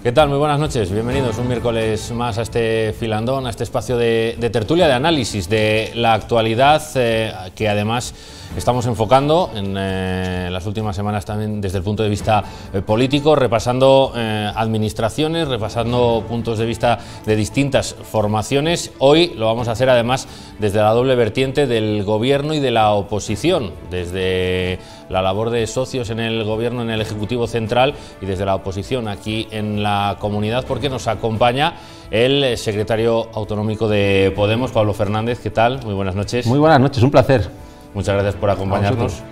¿Qué tal? Muy buenas noches, bienvenidos un miércoles más a este filandón, a este espacio de tertulia, de análisis de la actualidad, que además estamos enfocando en las últimas semanas también desde el punto de vista político, repasando administraciones, repasando puntos de vista de distintas formaciones. Hoy lo vamos a hacer además desde la doble vertiente del gobierno y de la oposición, desde la labor de socios en el gobierno, en el Ejecutivo Central, y desde la oposición aquí en la comunidad, porque nos acompaña el secretario autonómico de Podemos, Pablo Fernández. ¿Qué tal? Muy buenas noches. Muy buenas noches, un placer. Muchas gracias por acompañarnos.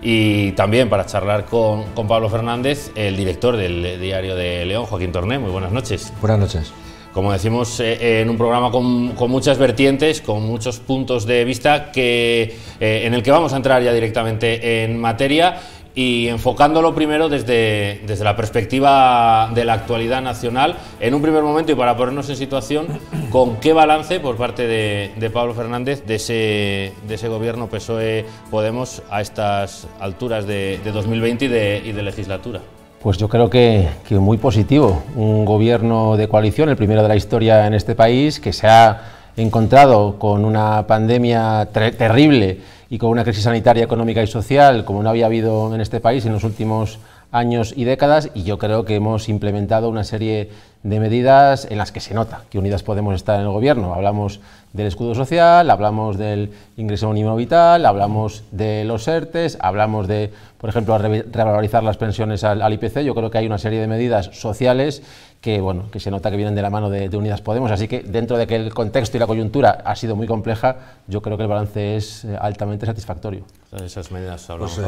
Y también para charlar con Pablo Fernández, el director del Diario de León, Joaquín Torné. Muy buenas noches. Buenas noches. Como decimos, en un programa con muchas vertientes, con muchos puntos de vista, en el que vamos a entrar ya directamente en materia y enfocándolo primero desde la perspectiva de la actualidad nacional. En un primer momento, y para ponernos en situación, ¿con qué balance por parte de Pablo Fernández de ese gobierno PSOE-Podemos a estas alturas de 2020 y de legislatura? Pues yo creo que muy positivo. Un gobierno de coalición, el primero de la historia en este país, que se ha encontrado con una pandemia terrible y con una crisis sanitaria, económica y social como no había habido en este país en los últimos años y décadas, y yo creo que hemos implementado una serie de medidas en las que se nota que Unidas Podemos está en el gobierno. Hablamos del escudo social, hablamos del ingreso mínimo vital, hablamos de los ERTEs, hablamos de, por ejemplo, revalorizar las pensiones al IPC. Yo creo que hay una serie de medidas sociales que se nota que vienen de la mano de Unidas Podemos, así que dentro de que el contexto y la coyuntura ha sido muy compleja, yo creo que el balance es altamente satisfactorio. Esas medidas hablamos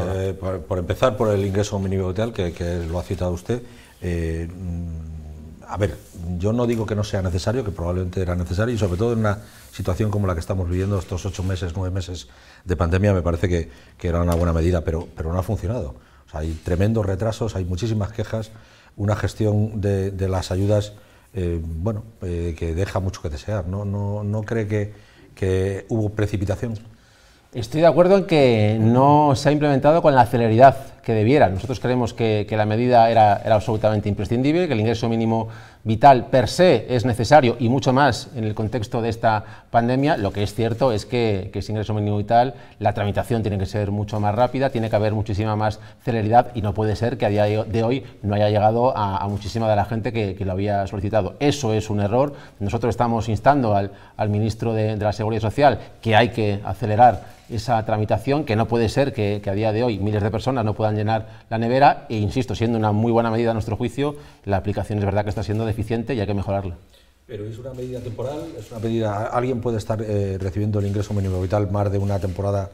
por empezar por el ingreso mínimo vital, que lo ha citado usted. A ver, yo no digo que no sea necesario, que probablemente era necesario, y sobre todo en una situación como la que estamos viviendo, estos 8 meses, 9 meses de pandemia, me parece que era una buena medida, pero no ha funcionado. O sea, hay tremendos retrasos, hay muchísimas quejas, una gestión de las ayudas que deja mucho que desear. ¿No cree que hubo precipitación? Estoy de acuerdo en que no se ha implementado con la celeridad que debiera. Nosotros creemos que la medida era absolutamente imprescindible, que el ingreso mínimo vital per se es necesario y mucho más en el contexto de esta pandemia. Lo que es cierto es que ese ingreso mínimo vital, la tramitación tiene que ser mucho más rápida, tiene que haber muchísima más celeridad y no puede ser que a día de hoy no haya llegado a muchísima de la gente que lo había solicitado. Eso es un error. Nosotros estamos instando al ministro de la Seguridad Social que hay que acelerar esa tramitación, que no puede ser que a día de hoy miles de personas no puedan llenar la nevera, e insisto, siendo una muy buena medida a nuestro juicio, la aplicación es verdad que está siendo deficiente y hay que mejorarla. Pero es una medida temporal, es una medida, alguien puede estar recibiendo el ingreso mínimo vital más de una temporada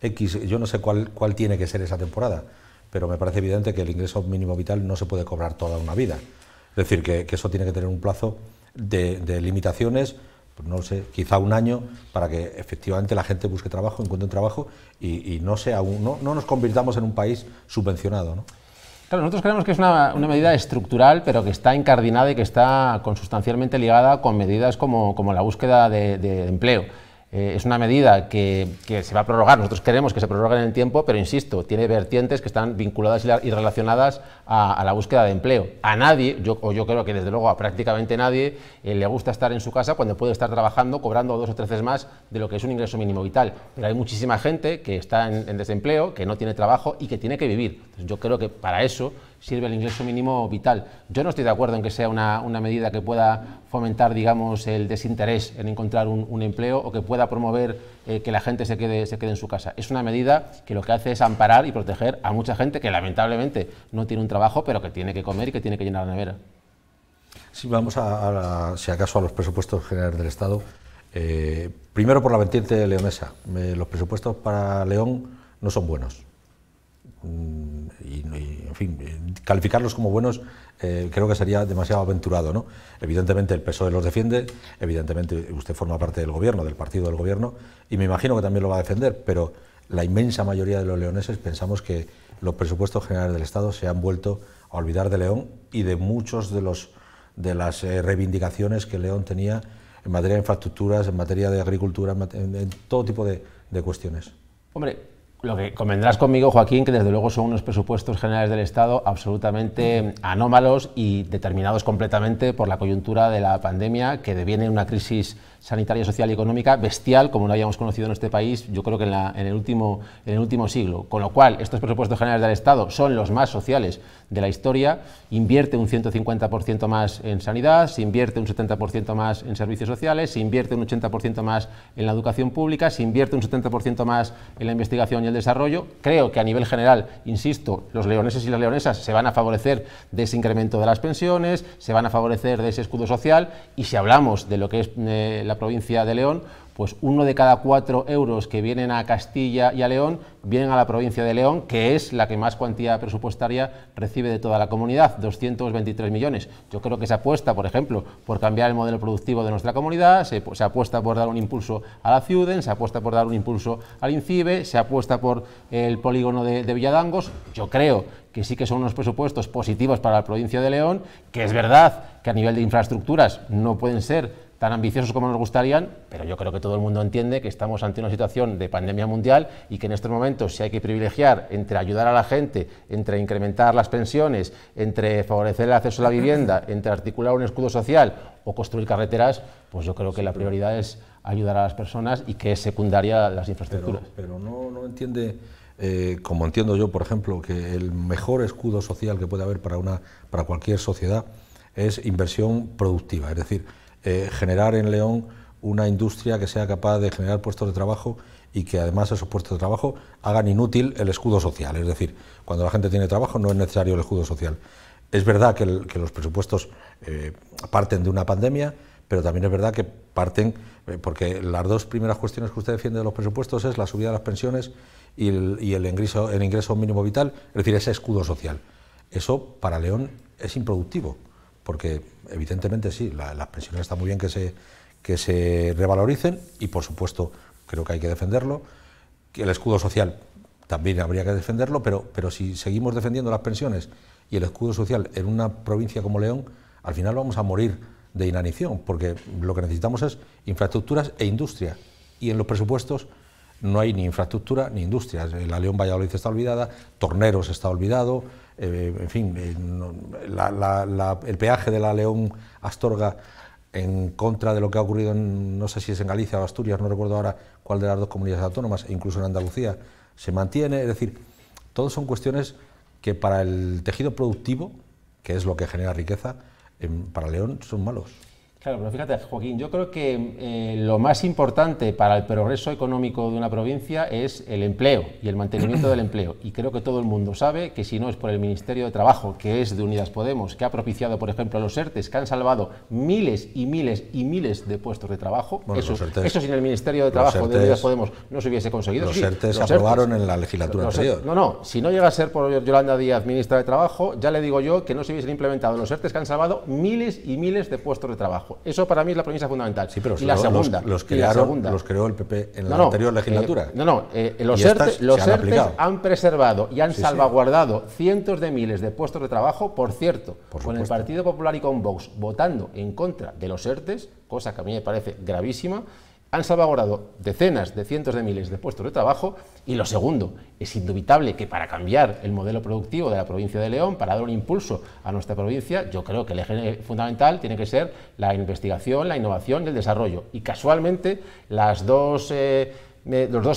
X, yo no sé cuál tiene que ser esa temporada, pero me parece evidente que el ingreso mínimo vital no se puede cobrar toda una vida, es decir, que eso tiene que tener un plazo de limitaciones. Pues no sé, quizá un año, para que efectivamente la gente busque trabajo, encuentre un trabajo y no nos convirtamos en un país subvencionado, ¿no? Claro, nosotros creemos que es una medida estructural, pero que está incardinada y que está consustancialmente ligada con medidas como la búsqueda de empleo. Es una medida que se va a prorrogar. Nosotros queremos que se prorrogue en el tiempo, pero insisto, tiene vertientes que están vinculadas y relacionadas a la búsqueda de empleo. A nadie, yo creo que desde luego a prácticamente nadie, le gusta estar en su casa cuando puede estar trabajando, cobrando 2 o 3 veces más de lo que es un ingreso mínimo vital. Pero hay muchísima gente que está en desempleo, que no tiene trabajo y que tiene que vivir. Entonces, yo creo que para eso sirve el ingreso mínimo vital. Yo no estoy de acuerdo en que sea una medida que pueda fomentar, digamos, el desinterés en encontrar un empleo o que pueda promover que la gente se quede en su casa. Es una medida que lo que hace es amparar y proteger a mucha gente que lamentablemente no tiene un trabajo, pero que tiene que comer y que tiene que llenar la nevera. Sí, vamos si acaso a los presupuestos generales del Estado. Primero por la vertiente leonesa. Los presupuestos para León no son buenos. En fin, calificarlos como buenos creo que sería demasiado aventurado, ¿no? Evidentemente el PSOE los defiende, evidentemente usted forma parte del gobierno, del partido del gobierno, y me imagino que también lo va a defender, pero la inmensa mayoría de los leoneses pensamos que los presupuestos generales del Estado se han vuelto a olvidar de León y de muchos de las reivindicaciones que León tenía en materia de infraestructuras, en materia de agricultura, en todo tipo de cuestiones. Hombre, Lo que convendrás conmigo, Joaquín, que desde luego son unos presupuestos generales del Estado absolutamente anómalos y determinados completamente por la coyuntura de la pandemia, que deviene una crisis sanitaria, social y económica bestial, como no habíamos conocido en este país, yo creo que en el último siglo. Con lo cual, estos presupuestos generales del Estado son los más sociales de la historia. Invierte un 150% más en sanidad, se invierte un 70% más en servicios sociales, se invierte un 80% más en la educación pública, se invierte un 70% más en la investigación y el desarrollo. Creo que a nivel general, insisto, los leoneses y las leonesas se van a favorecer de ese incremento de las pensiones, se van a favorecer de ese escudo social, y si hablamos de lo que es la provincia de León, pues 1 de cada 4 euros que vienen a Castilla y a León vienen a la provincia de León, que es la que más cuantía presupuestaria recibe de toda la comunidad, 223 millones. Yo creo que se apuesta, por ejemplo, por cambiar el modelo productivo de nuestra comunidad, se apuesta por dar un impulso a la Ciuden, se apuesta por dar un impulso al INCIBE, se apuesta por el polígono de Villadangos. Yo creo que sí que son unos presupuestos positivos para la provincia de León, que es verdad que a nivel de infraestructuras no pueden ser tan ambiciosos como nos gustarían, pero yo creo que todo el mundo entiende que estamos ante una situación de pandemia mundial y que en estos momentos, si hay que privilegiar entre ayudar a la gente, entre incrementar las pensiones, entre favorecer el acceso a la vivienda, entre articular un escudo social o construir carreteras, pues yo creo que la prioridad es ayudar a las personas y que es secundaria las infraestructuras. Pero no entiende, como entiendo yo, por ejemplo, que el mejor escudo social que puede haber para cualquier sociedad es inversión productiva, es decir, generar en León una industria que sea capaz de generar puestos de trabajo y que además esos puestos de trabajo hagan inútil el escudo social. Es decir, cuando la gente tiene trabajo no es necesario el escudo social. Es verdad que los presupuestos parten de una pandemia, pero también es verdad que parten, porque las dos primeras cuestiones que usted defiende de los presupuestos es la subida de las pensiones y el ingreso mínimo vital, es decir, ese escudo social. Eso para León es improductivo, porque evidentemente sí, las pensiones está muy bien que se revaloricen y por supuesto creo que hay que defenderlo, que el escudo social también habría que defenderlo, pero si seguimos defendiendo las pensiones y el escudo social en una provincia como León, al final vamos a morir de inanición, porque lo que necesitamos es infraestructuras e industria, y en los presupuestos no hay ni infraestructura ni industria. La León Valladolid está olvidada, Torneros está olvidado, en fin, el peaje de la León Astorga en contra de lo que ha ocurrido no sé si es en Galicia o Asturias, no recuerdo ahora cuál de las dos comunidades autónomas, e incluso en Andalucía se mantiene. Es decir, todas son cuestiones que para el tejido productivo, que es lo que genera riqueza, para León son malos. Claro, pero fíjate, Joaquín, yo creo que lo más importante para el progreso económico de una provincia es el empleo y el mantenimiento del empleo. Y creo que todo el mundo sabe que si no es por el Ministerio de Trabajo, que es de Unidas Podemos, que ha propiciado, por ejemplo, los ERTEs, que han salvado miles y miles y miles de puestos de trabajo, bueno, eso sin el Ministerio de Trabajo de Unidas Podemos no se hubiese conseguido. Los ERTEs se aprobaron en la legislatura anterior. No, si no llega a ser por Yolanda Díaz, ministra de Trabajo, ya le digo yo que no se hubiesen implementado los ERTEs que han salvado miles y miles de puestos de trabajo. Eso para mí es la premisa fundamental. Sí, pero y la segunda, los creó el PP en la anterior legislatura. Los ERTEs han preservado y han salvaguardado cientos de miles de puestos de trabajo, por cierto, con el Partido Popular y con Vox votando en contra de los ERTEs, cosa que a mí me parece gravísima. Han salvaguardado decenas de cientos de miles de puestos de trabajo. Y lo segundo, es indubitable que para cambiar el modelo productivo de la provincia de León, para dar un impulso a nuestra provincia, yo creo que el eje fundamental tiene que ser la investigación, la innovación y el desarrollo. Y casualmente los dos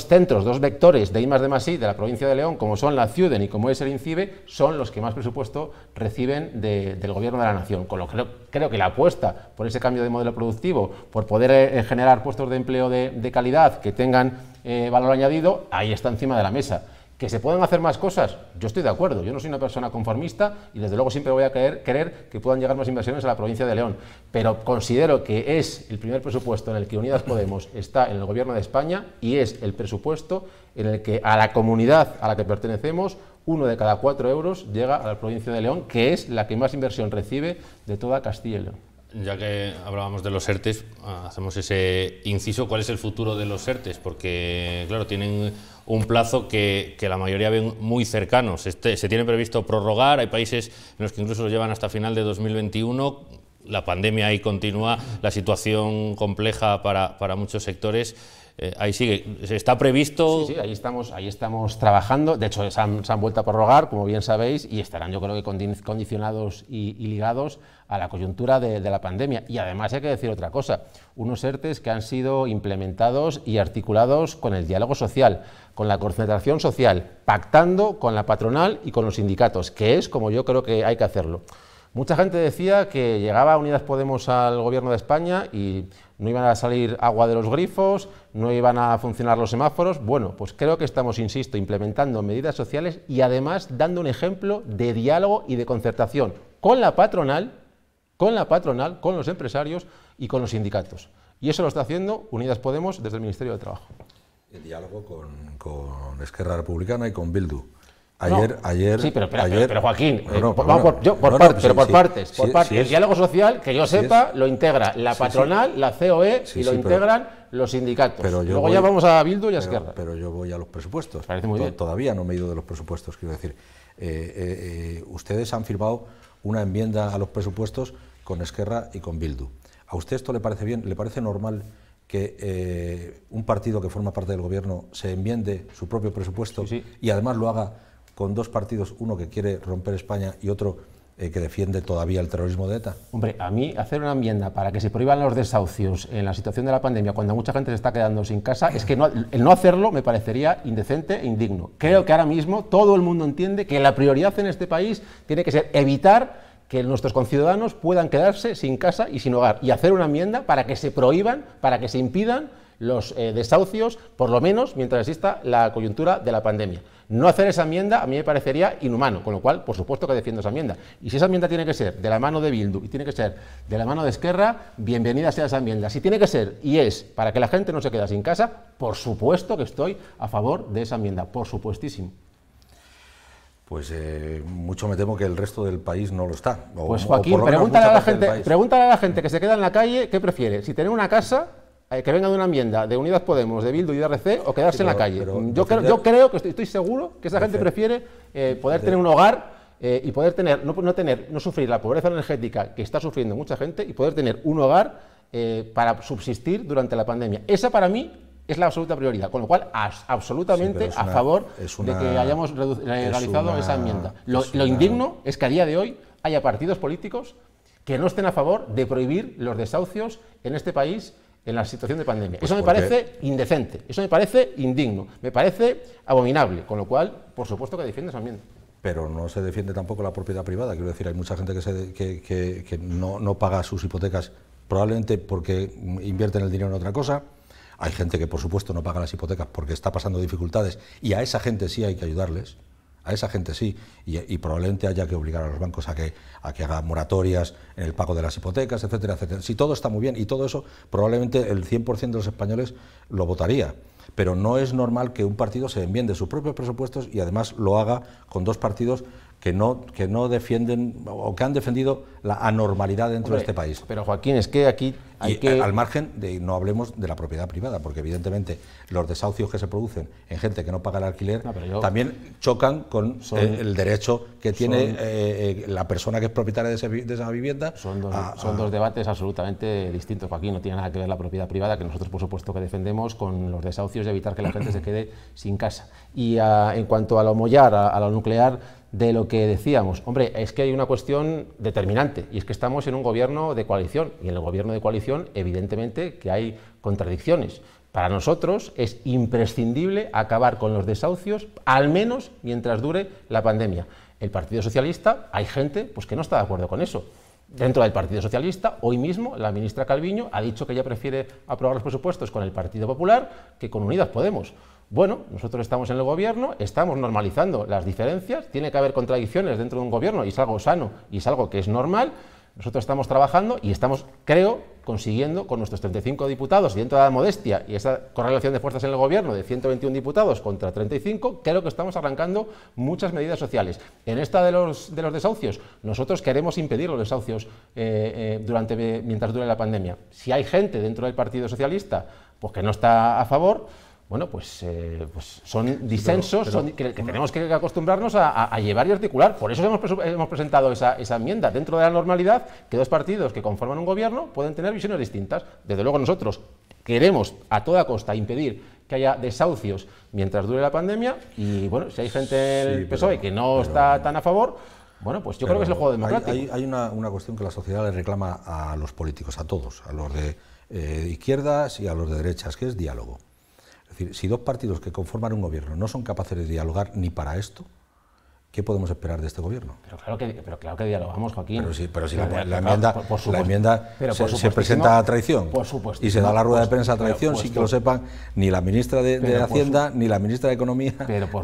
centros, dos vectores de I+D+I de la provincia de León, como son la Ciuden y como es el INCIBE, son los que más presupuesto reciben del Gobierno de la Nación. Con lo que creo que la apuesta por ese cambio de modelo productivo, por poder generar puestos de empleo de calidad que tengan valor añadido, ahí está encima de la mesa. ¿Que se pueden hacer más cosas? Yo estoy de acuerdo, yo no soy una persona conformista y desde luego siempre voy a querer que puedan llegar más inversiones a la provincia de León, pero considero que es el primer presupuesto en el que Unidas Podemos está en el Gobierno de España y es el presupuesto en el que a la comunidad a la que pertenecemos 1 de cada 4 euros llega a la provincia de León, que es la que más inversión recibe de toda Castilla y León. Ya que hablábamos de los ERTEs, hacemos ese inciso. ¿Cuál es el futuro de los ERTEs? Porque, claro, tienen un plazo que la mayoría ven muy cercanos. Se tiene previsto prorrogar, hay países en los que incluso lo llevan hasta final de 2021. La pandemia ahí continúa, la situación compleja para muchos sectores. ahí sigue. ¿Está previsto? Sí, ahí estamos trabajando. De hecho, se han vuelto a prorrogar, como bien sabéis, y estarán, yo creo que condicionados y ligados a la coyuntura de la pandemia. Y además hay que decir otra cosa, unos ERTEs que han sido implementados y articulados con el diálogo social, con la concertación social, pactando con la patronal y con los sindicatos, que es como yo creo que hay que hacerlo. Mucha gente decía que llegaba Unidas Podemos al gobierno de España y no iban a salir agua de los grifos, no iban a funcionar los semáforos. Bueno, pues creo que estamos, insisto, implementando medidas sociales y además dando un ejemplo de diálogo y de concertación con la patronal, con los empresarios y con los sindicatos. Y eso lo está haciendo Unidas Podemos desde el Ministerio de Trabajo. El diálogo con Esquerra Republicana y con Bildu. Ayer. Sí, pero Joaquín, por partes. El diálogo social, que yo sepa, lo integra la patronal, la COE y lo integran los sindicatos. Luego ya vamos a Bildu y a Esquerra. Pero yo voy a los presupuestos. Parece muy bien. Todavía no me he ido de los presupuestos, quiero decir. Ustedes han firmado una enmienda a los presupuestos con Esquerra y con Bildu. ¿A usted esto le parece bien? ¿Le parece normal que un partido que forma parte del gobierno se enmiende su propio presupuesto y además lo haga con dos partidos, uno que quiere romper España y otro que defiende todavía el terrorismo de ETA? Hombre, a mí hacer una enmienda para que se prohíban los desahucios en la situación de la pandemia, cuando mucha gente se está quedando sin casa, es que el no hacerlo me parecería indecente e indigno. Creo que ahora mismo todo el mundo entiende que la prioridad en este país tiene que ser evitar que nuestros conciudadanos puedan quedarse sin casa y sin hogar, y hacer una enmienda para que se prohíban, para que se impidan los desahucios, por lo menos mientras exista la coyuntura de la pandemia. No hacer esa enmienda a mí me parecería inhumano, con lo cual, por supuesto que defiendo esa enmienda. Y si esa enmienda tiene que ser de la mano de Bildu y tiene que ser de la mano de Esquerra, bienvenida sea esa enmienda. Si tiene que ser y es para que la gente no se quede sin casa, por supuesto que estoy a favor de esa enmienda, por supuestísimo. Pues mucho me temo que el resto del país no lo está. Pues Joaquín, pregúntale a la gente que se queda en la calle qué prefiere, si tener una casa que venga de una enmienda de Unidas Podemos, de Bildu y de RC, o quedarse en la calle. Yo creo que estoy seguro que esa gente prefiere poder tener un hogar y poder tener, no sufrir la pobreza energética que está sufriendo mucha gente y poder tener un hogar para subsistir durante la pandemia. Esa para mí es la absoluta prioridad, con lo cual absolutamente a favor de que hayamos realizado esa enmienda. Lo indigno es que a día de hoy haya partidos políticos que no estén a favor de prohibir los desahucios en este país en la situación de pandemia. Eso me parece indecente, eso me parece indigno, me parece abominable, con lo cual, por supuesto que defiendo esa enmienda. Pero no se defiende tampoco la propiedad privada, quiero decir, hay mucha gente que no paga sus hipotecas, probablemente porque invierten el dinero en otra cosa. Hay gente que, por supuesto, no paga las hipotecas porque está pasando dificultades y a esa gente sí hay que ayudarles. A esa gente sí, y probablemente haya que obligar a los bancos a que hagan moratorias en el pago de las hipotecas, etcétera, etcétera. Si todo está muy bien y todo eso, probablemente el 100% de los españoles lo votaría. Pero no es normal que un partido se enmiende sus propios presupuestos y además lo haga con dos partidos que no defienden o que han defendido la anormalidad dentro de este país. Pero Joaquín, es que aquí hay que... Al margen de, no hablemos de la propiedad privada, porque evidentemente los desahucios que se producen en gente que no paga el alquiler también chocan con el derecho que tiene la persona que es propietaria de esa vivienda. Son dos debates absolutamente distintos, Joaquín. No tiene nada que ver la propiedad privada, que nosotros por supuesto que defendemos, con los desahucios y evitar que la gente se quede sin casa. Y en cuanto a lo mollar, a lo nuclear, de lo que decíamos, hombre, es que hay una cuestión determinante, y es que estamos en un gobierno de coalición, y en el gobierno de coalición evidentemente que hay contradicciones. Para nosotros es imprescindible acabar con los desahucios, al menos mientras dure la pandemia. El Partido Socialista, hay gente pues, que no está de acuerdo con eso. Dentro del Partido Socialista, hoy mismo, la ministra Calviño ha dicho que ella prefiere aprobar los presupuestos con el Partido Popular que con Unidas Podemos. Bueno, nosotros estamos en el gobierno, estamos normalizando las diferencias, tiene que haber contradicciones dentro de un gobierno y es algo sano y es algo que es normal. Nosotros estamos trabajando y estamos, creo, consiguiendo con nuestros 35 diputados, y dentro de la modestia y esa correlación de fuerzas en el gobierno de 121 diputados contra 35, creo que estamos arrancando muchas medidas sociales. En esta de los desahucios, nosotros queremos impedir los desahucios mientras dure la pandemia. Si hay gente dentro del Partido Socialista pues que no está a favor, bueno, pues son disensos que tenemos que acostumbrarnos a llevar y articular. Por eso hemos presentado esa enmienda. Dentro de la normalidad, que dos partidos que conforman un gobierno pueden tener visiones distintas. Desde luego nosotros queremos a toda costa impedir que haya desahucios mientras dure la pandemia, y bueno, si hay gente del PSOE que no está tan a favor, bueno, pues yo creo que es el juego democrático. Hay una cuestión que la sociedad le reclama a los políticos, a todos, a los de izquierdas y a los de derechas, que es diálogo. Es decir, si dos partidos que conforman un gobierno no son capaces de dialogar ni para esto, ¿qué podemos esperar de este gobierno? Pero claro que dialogamos, Joaquín. Pero si la enmienda se presenta a traición y se da la rueda de prensa a traición, sin que lo sepan ni la ministra de Hacienda, ni la ministra de Economía,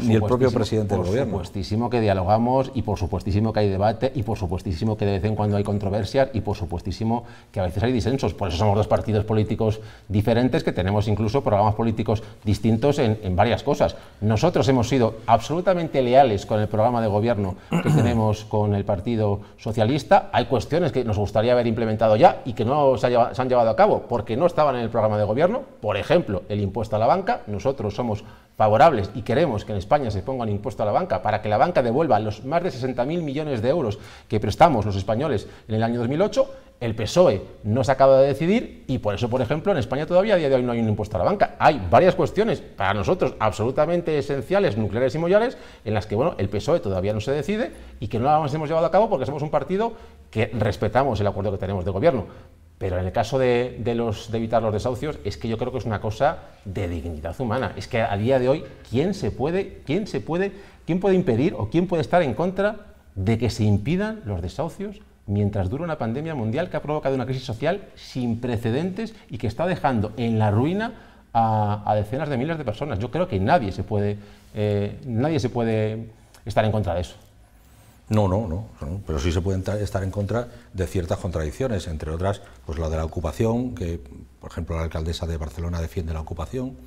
ni el propio presidente del gobierno. Por supuestísimo que dialogamos, y por supuestísimo que hay debate, y por supuestísimo que de vez en cuando hay controversias, y por supuestísimo que a veces hay disensos. Por eso somos dos partidos políticos diferentes, que tenemos incluso programas políticos distintos en varias cosas. Nosotros hemos sido absolutamente leales con el programa de gobierno que tenemos con el Partido Socialista. Hay cuestiones que nos gustaría haber implementado ya y que no se han llevado a cabo porque no estaban en el programa de gobierno. Por ejemplo, el impuesto a la banca. Nosotros somos favorables y queremos que en España se ponga un impuesto a la banca para que la banca devuelva los más de 60.000 millones de euros que prestamos los españoles en el año 2008. El PSOE no se acaba de decidir y por eso, por ejemplo, en España todavía a día de hoy no hay un impuesto a la banca. Hay varias cuestiones para nosotros absolutamente esenciales, nucleares y mollales, en las que bueno, el PSOE todavía no se decide y que no las hemos llevado a cabo porque somos un partido que respetamos el acuerdo que tenemos de gobierno. Pero en el caso de evitar los desahucios, es que yo creo que es una cosa de dignidad humana. Es que a día de hoy, ¿quién puede impedir o quién puede estar en contra de que se impidan los desahucios mientras dura una pandemia mundial que ha provocado una crisis social sin precedentes y que está dejando en la ruina a decenas de miles de personas? Yo creo que nadie se puede estar en contra de eso. No, pero sí se puede estar en contra de ciertas contradicciones, entre otras, pues la de la ocupación, que por ejemplo la alcaldesa de Barcelona defiende la ocupación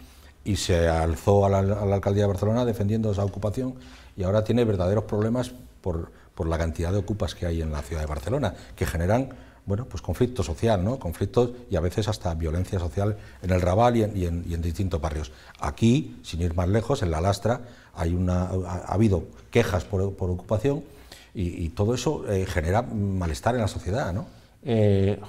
y se alzó a la alcaldía de Barcelona defendiendo esa ocupación y ahora tiene verdaderos problemas por la cantidad de ocupas que hay en la ciudad de Barcelona, que generan, bueno, pues conflicto social, ¿no? Conflictos y a veces hasta violencia social en el Raval y en distintos barrios. Aquí, sin ir más lejos, en La Lastra ha habido quejas por ocupación y todo eso genera malestar en la sociedad, ¿no?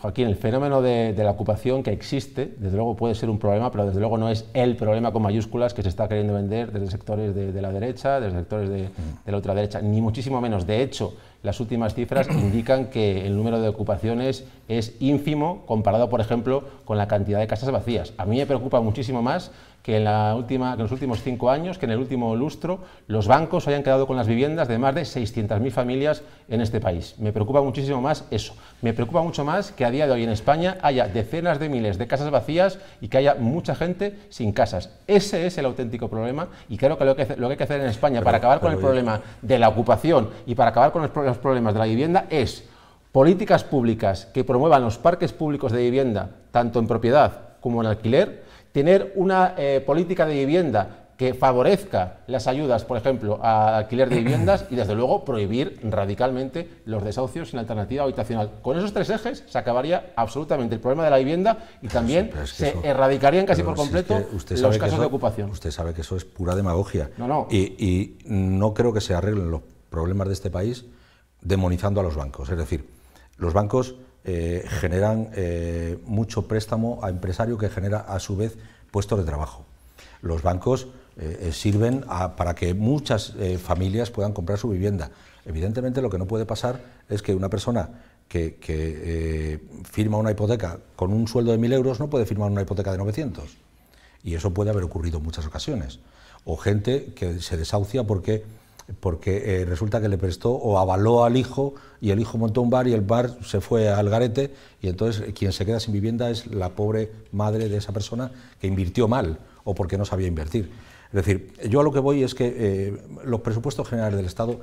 Joaquín, el fenómeno de la ocupación que existe, desde luego puede ser un problema, pero desde luego no es el problema con mayúsculas que se está queriendo vender desde sectores de la derecha, desde sectores de la ultraderecha, ni muchísimo menos. De hecho, las últimas cifras indican que el número de ocupaciones es ínfimo comparado, por ejemplo, con la cantidad de casas vacías. A mí me preocupa muchísimo más que en los últimos 5 años, que en el último lustro, los bancos hayan quedado con las viviendas de más de 600.000 familias en este país. Me preocupa muchísimo más eso. Me preocupa mucho más que a día de hoy en España haya decenas de miles de casas vacías y que haya mucha gente sin casas. Ese es el auténtico problema y creo que lo que hay que hacer en España para acabar con el problema de la ocupación y para acabar con los problemas de la vivienda es políticas públicas que promuevan los parques públicos de vivienda, tanto en propiedad como en alquiler, tener una política de vivienda que favorezca las ayudas, por ejemplo, a alquiler de viviendas y, desde luego, prohibir radicalmente los desahucios sin alternativa habitacional. Con esos 3 ejes se acabaría absolutamente el problema de la vivienda y también se erradicarían casi por completo los casos de ocupación. Usted sabe que eso es pura demagogia. No. Y no creo que se arreglen los problemas de este país demonizando a los bancos. Es decir, los bancos generan mucho préstamo a empresario que genera a su vez puestos de trabajo. Los bancos sirven para que muchas familias puedan comprar su vivienda. Evidentemente lo que no puede pasar es que una persona que firma una hipoteca con un sueldo de 1.000 euros no puede firmar una hipoteca de 900. Y eso puede haber ocurrido en muchas ocasiones. O gente que se desahucia porque resulta que le prestó o avaló al hijo y el hijo montó un bar y el bar se fue al garete y entonces quien se queda sin vivienda es la pobre madre de esa persona que invirtió mal o porque no sabía invertir. Es decir, yo a lo que voy es que los presupuestos generales del Estado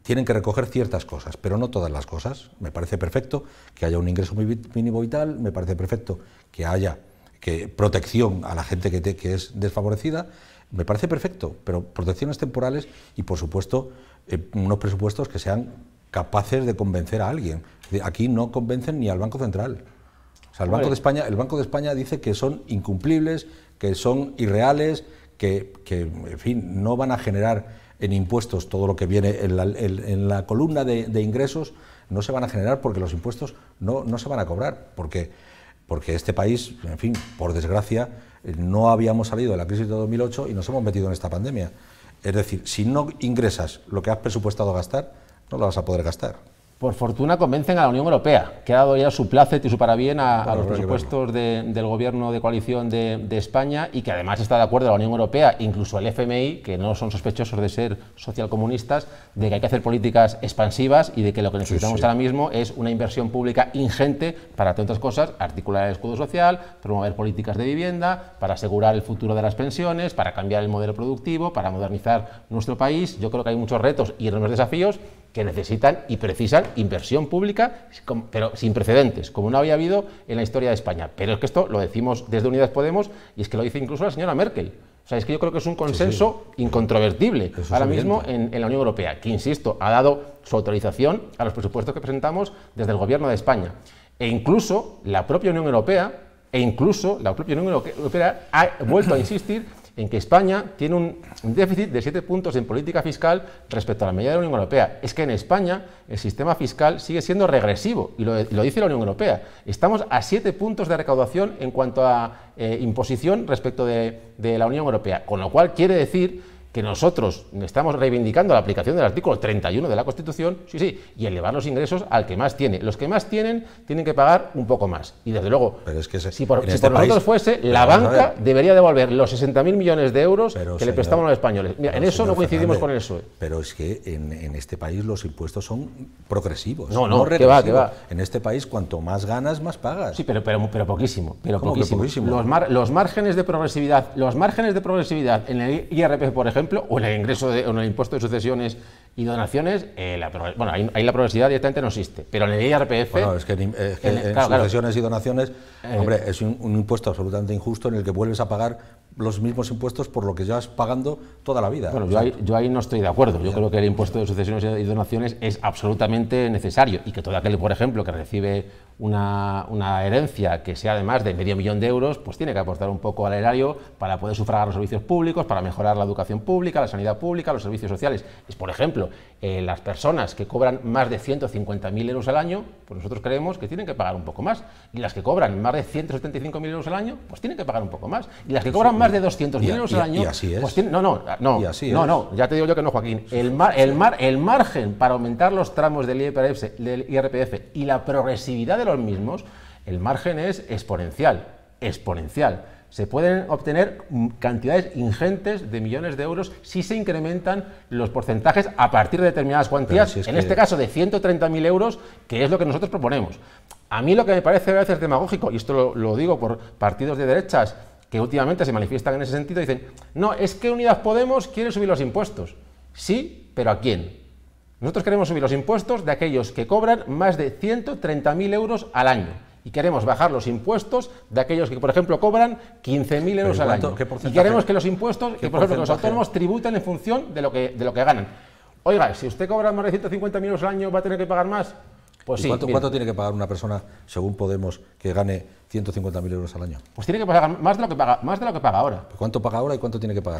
tienen que recoger ciertas cosas, pero no todas las cosas. Me parece perfecto que haya un ingreso mínimo vital, me parece perfecto que haya protección a la gente que es desfavorecida. Me parece perfecto, pero protecciones temporales y, por supuesto, unos presupuestos que sean capaces de convencer a alguien. Aquí no convencen ni al Banco Central. O sea, el Banco de España dice que son incumplibles, que son irreales, que en fin, no van a generar en impuestos todo lo que viene en la columna de ingresos, no se van a generar porque los impuestos no se van a cobrar, porque porque este país, en fin, por desgracia, no habíamos salido de la crisis de 2008 y nos hemos metido en esta pandemia. Es decir, si no ingresas lo que has presupuestado gastar, no lo vas a poder gastar. Por fortuna convencen a la Unión Europea, que ha dado ya su plácet y su parabién a los presupuestos del gobierno de coalición de España, y que además está de acuerdo la Unión Europea, incluso el FMI, que no son sospechosos de ser socialcomunistas, de que hay que hacer políticas expansivas y de que lo que necesitamos ahora mismo es una inversión pública ingente para, entre otras cosas, articular el escudo social, promover políticas de vivienda, para asegurar el futuro de las pensiones, para cambiar el modelo productivo, para modernizar nuestro país. Yo creo que hay muchos retos y enormes desafíos que necesitan y precisan inversión pública, pero sin precedentes, como no había habido en la historia de España. Pero es que esto lo decimos desde Unidas Podemos, y es que lo dice incluso la señora Merkel. O sea, es que yo creo que es un consenso incontrovertible ahora mismo en la Unión Europea, que, insisto, ha dado su autorización a los presupuestos que presentamos desde el Gobierno de España. E incluso la propia Unión Europea ha vuelto a insistir en que España tiene un déficit de 7 puntos en política fiscal respecto a la media de la Unión Europea. Es que en España el sistema fiscal sigue siendo regresivo, y lo dice la Unión Europea. Estamos a 7 puntos de recaudación en cuanto a imposición respecto de la Unión Europea, con lo cual quiere decir que nosotros estamos reivindicando la aplicación del artículo 31 de la Constitución, sí, y elevar los ingresos al que más tiene. Los que más tienen que pagar un poco más. Y desde luego, pero es que si por nosotros fuese, la banca debería devolver los 60.000 millones de euros que le prestamos a los españoles. Mira, en eso no coincidimos con el PSOE. Pero es que en este país los impuestos son progresivos. No, que va. En este país, cuanto más ganas, más pagas. Sí, pero poquísimo. ¿Cómo que poquísimo? Los márgenes de progresividad en el IRPF, por ejemplo, o en el ingreso o en el impuesto de sucesiones y donaciones, ahí la progresividad directamente no existe, pero en el IRPF... Bueno, es que en sucesiones y donaciones, hombre, es un impuesto absolutamente injusto en el que vuelves a pagar los mismos impuestos por lo que llevas pagando toda la vida. Bueno, yo ahí no estoy de acuerdo. Yo creo que el impuesto de sucesiones y donaciones es absolutamente necesario, y que todo aquel, por ejemplo, que recibe una herencia que sea de más de medio millón de euros, pues tiene que aportar un poco al erario para poder sufragar los servicios públicos, para mejorar la educación pública, la sanidad pública, los servicios sociales. Es, por ejemplo, las personas que cobran más de 150.000 euros al año, pues nosotros creemos que tienen que pagar un poco más. Y las que cobran más de 175.000 euros al año, pues tienen que pagar un poco más. Y las que cobran más de 200.000 euros al año, y así es. Pues tienen, no, ya te digo yo que no, Joaquín. El margen para aumentar los tramos del IRPF y la progresividad de los mismos, el margen es exponencial. Se pueden obtener cantidades ingentes de millones de euros si se incrementan los porcentajes a partir de determinadas cuantías, este caso de 130.000 euros, que es lo que nosotros proponemos. A mí lo que me parece a veces demagógico, y esto lo digo por partidos de derechas que últimamente se manifiestan en ese sentido, dicen, no, es que Unidas Podemos quiere subir los impuestos. Sí, pero ¿a quién? Nosotros queremos subir los impuestos de aquellos que cobran más de 130.000 euros al año. Y queremos bajar los impuestos de aquellos que, por ejemplo, cobran 15.000 euros al año. Y queremos que los impuestos, que por ejemplo que los autónomos tributen en función de lo que ganan. Oiga, si usted cobra más de 150.000 euros al año, ¿va a tener que pagar más? Pues sí. ¿Cuánto tiene que pagar una persona, según Podemos, que gane 150.000 euros al año? Pues tiene que pagar más de lo que paga ahora. ¿Cuánto paga ahora y cuánto tiene que pagar?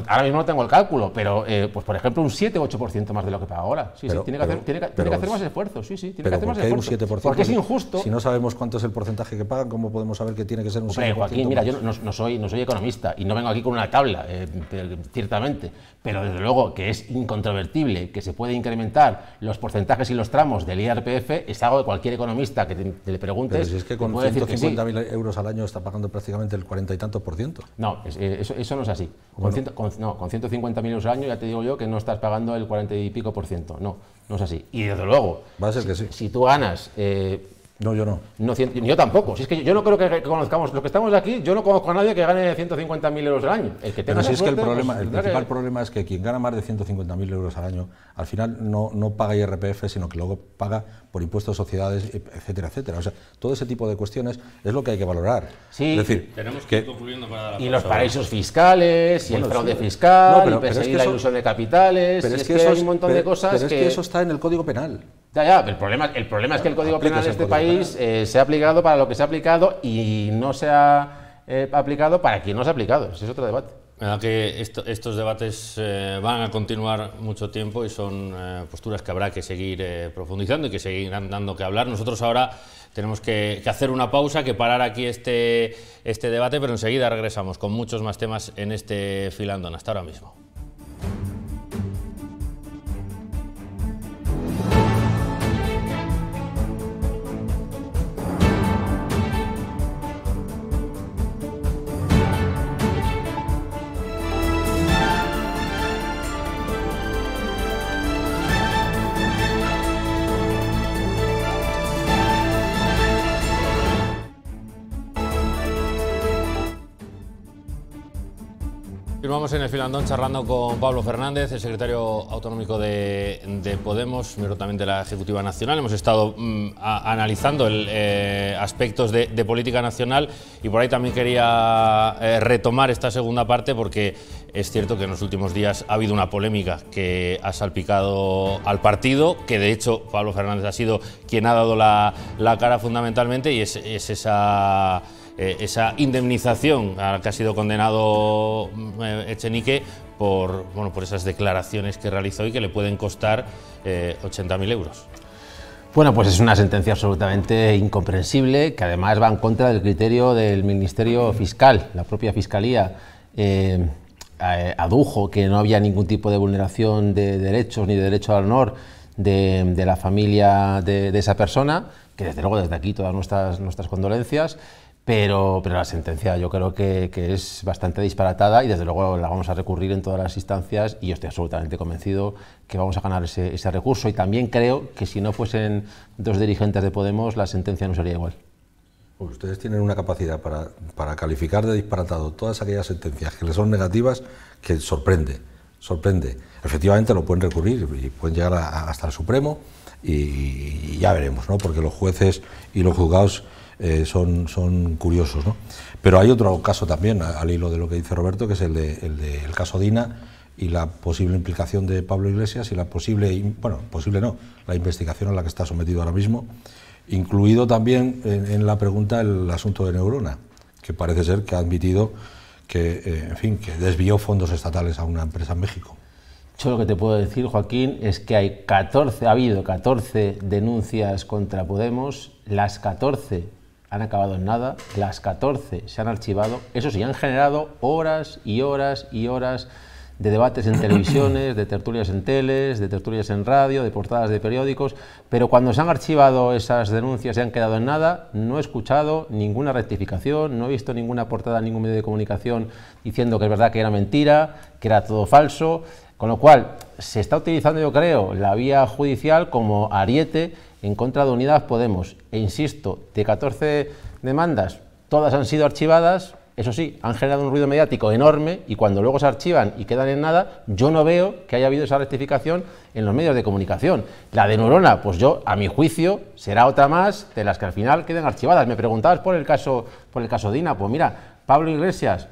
Ahora mismo no tengo el cálculo, pero pues por ejemplo un 7 o 8% más de lo que paga ahora. Tiene que hacer más esfuerzos. Tiene que hacer más esfuerzos. Porque es injusto. Si no sabemos cuánto es el porcentaje que pagan, ¿cómo podemos saber que tiene que ser un 7%? Joaquín, mira, yo no soy economista y no vengo aquí con una tabla, ciertamente, pero desde luego que es incontrovertible que se puede incrementar los porcentajes y los tramos del IRPF, es algo de cualquier economista que te le preguntes. Pero si es que con 150.000 euros al año está pagando prácticamente el 40 y tantos %. No, eso no es así. Con 150.000 euros al año ya te digo yo que no estás pagando el 40 y pico %. No es así. Y desde luego, va a ser que sí. Si tú ganas... No, yo no. Yo tampoco. Si es que yo no creo que conozcamos, los que estamos aquí, yo no conozco a nadie que gane 150.000 euros al año. Pero si es que el principal problema es que quien gana más de 150.000 euros al año, al final no paga IRPF, sino que luego paga por impuestos de sociedades, etcétera, etcétera. O sea, todo ese tipo de cuestiones es lo que hay que valorar. Sí, es decir, tenemos que ir concluyendo para y los paraísos fiscales, y el fraude fiscal, y perseguir la ilusión de capitales, pero es que hay un montón de cosas pero es que eso está en el Código Penal. Ya, pero el problema es que el Código Penal en este país se ha aplicado para lo que se ha aplicado y no se ha aplicado para quien no se ha aplicado. Ese es otro debate. Me da que estos debates van a continuar mucho tiempo y son posturas que habrá que seguir profundizando y que seguirán dando que hablar. Nosotros ahora tenemos que hacer una pausa, que parar aquí este debate, pero enseguida regresamos con muchos más temas en este Filandón. Hasta ahora mismo. Continuamos en el Filandón charlando con Pablo Fernández, el secretario autonómico de Podemos, miembro también de la Ejecutiva Nacional. Hemos estado analizando aspectos de política nacional y por ahí también quería retomar esta segunda parte, porque es cierto que en los últimos días ha habido una polémica que ha salpicado al partido, que de hecho Pablo Fernández ha sido quien ha dado la cara fundamentalmente, y es esa indemnización a la que ha sido condenado Echenique por esas declaraciones que realizó y que le pueden costar 80.000 euros. Bueno, pues es una sentencia absolutamente incomprensible, que además va en contra del criterio del Ministerio Fiscal. La propia Fiscalía adujo que no había ningún tipo de vulneración de derechos ni de derecho al honor de la familia de esa persona, que desde luego desde aquí todas nuestras condolencias. Pero la sentencia yo creo que es bastante disparatada y desde luego la vamos a recurrir en todas las instancias, y yo estoy absolutamente convencido que vamos a ganar ese recurso, y también creo que si no fuesen dos dirigentes de Podemos la sentencia no sería igual. Pues ustedes tienen una capacidad para calificar de disparatado todas aquellas sentencias que les son negativas que sorprende. Efectivamente lo pueden recurrir y pueden llegar hasta el Supremo y ya veremos, ¿no? Porque los jueces y los juzgados son curiosos, ¿no? Pero hay otro caso también, al hilo de lo que dice Roberto, que es el caso Dina y la posible implicación de Pablo Iglesias y la la investigación a la que está sometido ahora mismo, incluido también en la pregunta el asunto de Neurona, que parece ser que ha admitido que desvió fondos estatales a una empresa en México. Yo lo que te puedo decir, Joaquín, es que ha habido 14 denuncias contra Podemos, las 14 han acabado en nada, las 14 se han archivado, eso sí, han generado horas y horas y horas de debates en televisiones, de tertulias en teles, de tertulias en radio, de portadas de periódicos, pero cuando se han archivado esas denuncias y han quedado en nada, no he escuchado ninguna rectificación, no he visto ninguna portada en ningún medio de comunicación diciendo que es verdad que era mentira, que era todo falso, con lo cual se está utilizando, yo creo, la vía judicial como ariete en contra de Unidas Podemos. E insisto, de 14 demandas, todas han sido archivadas. Eso sí, han generado un ruido mediático enorme, y cuando luego se archivan y quedan en nada, yo no veo que haya habido esa rectificación en los medios de comunicación. La de Neurona, pues yo, a mi juicio, será otra más de las que al final queden archivadas. Me preguntabas por el caso Dina. Pues mira, Pablo Iglesias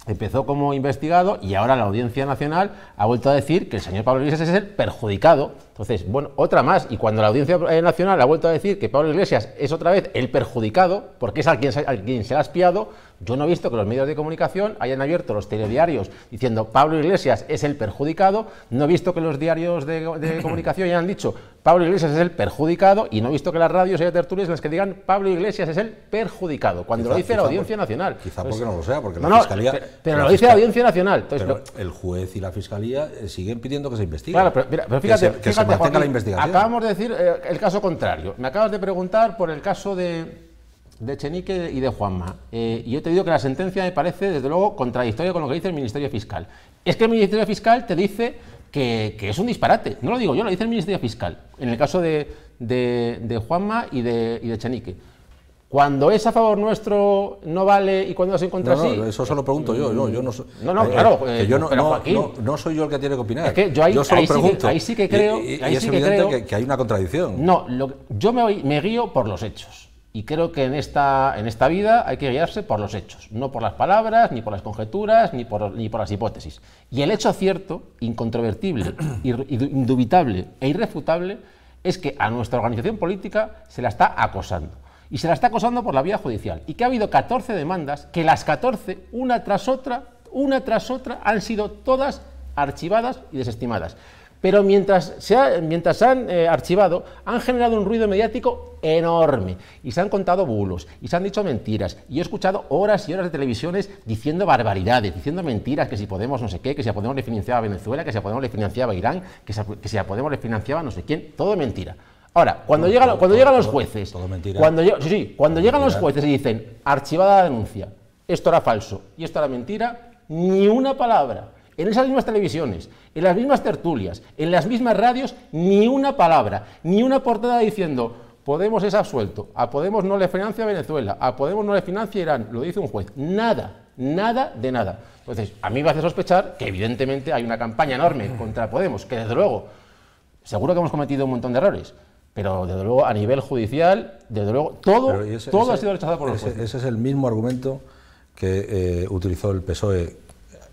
empezó como investigado y ahora la Audiencia Nacional ha vuelto a decir que el señor Pablo Iglesias es el perjudicado. Entonces, bueno, otra más. Y cuando la Audiencia Nacional ha vuelto a decir que Pablo Iglesias es otra vez el perjudicado, porque es a quien se le ha espiado, yo no he visto que los medios de comunicación hayan abierto los telediarios diciendo Pablo Iglesias es el perjudicado, no he visto que los diarios de comunicación hayan dicho Pablo Iglesias es el perjudicado, y no he visto que las radios haya tertulias en las que digan Pablo Iglesias es el perjudicado, cuando lo dice la Audiencia Nacional. Quizá porque no lo sea, porque la Fiscalía... Pero lo dice la Audiencia Nacional. Entonces, pero el juez y la Fiscalía siguen pidiendo que se investigue. Claro, pero fíjate, que se mantenga la investigación. Acabamos de decir el caso contrario. Me acabas de preguntar por el caso de Echenique y de Juanma. Y yo te digo que la sentencia me parece, desde luego, contradictoria con lo que dice el Ministerio Fiscal. Es que el Ministerio Fiscal te dice que es un disparate. No lo digo yo, lo dice el Ministerio Fiscal. En el caso de Juanma y de Echenique. Cuando es a favor nuestro no vale, y cuando es en contra sí. No, eso se lo pregunto yo. Yo no soy, claro. Que yo no soy yo el que tiene que opinar. Es que yo solo pregunto. Ahí sí que creo. Y es evidente que hay una contradicción. No, yo me guío por los hechos. Y creo que en esta vida hay que guiarse por los hechos, no por las palabras, ni por las conjeturas, ni por las hipótesis. Y el hecho cierto, incontrovertible, indubitable e irrefutable es que a nuestra organización política se la está acosando. Y se la está acosando por la vía judicial. Y que ha habido 14 demandas, que las 14, una tras otra, una tras otra, han sido todas archivadas y desestimadas. Pero mientras se han archivado, han generado un ruido mediático enorme y se han contado bulos y se han dicho mentiras. Y he escuchado horas y horas de televisiones diciendo barbaridades, diciendo mentiras, que si Podemos no sé qué, que si a Podemos le financiaba a Venezuela, que si a Podemos le financiaba a Irán, que si a Podemos le financiaba no sé quién, todo mentira. Ahora, cuando llegan los jueces, cuando llegan los jueces y dicen archivada la denuncia, esto era falso y esto era mentira, ni una palabra. En esas mismas televisiones, en las mismas tertulias, en las mismas radios, ni una palabra, ni una portada diciendo Podemos es absuelto, a Podemos no le financia Venezuela, a Podemos no le financia Irán, lo dice un juez. Nada, nada de nada. Entonces, a mí me hace sospechar que evidentemente hay una campaña enorme contra Podemos, que desde luego, seguro que hemos cometido un montón de errores, pero desde luego a nivel judicial, desde luego, todo ha sido rechazado por los jueces. Ese es el mismo argumento que utilizó el PSOE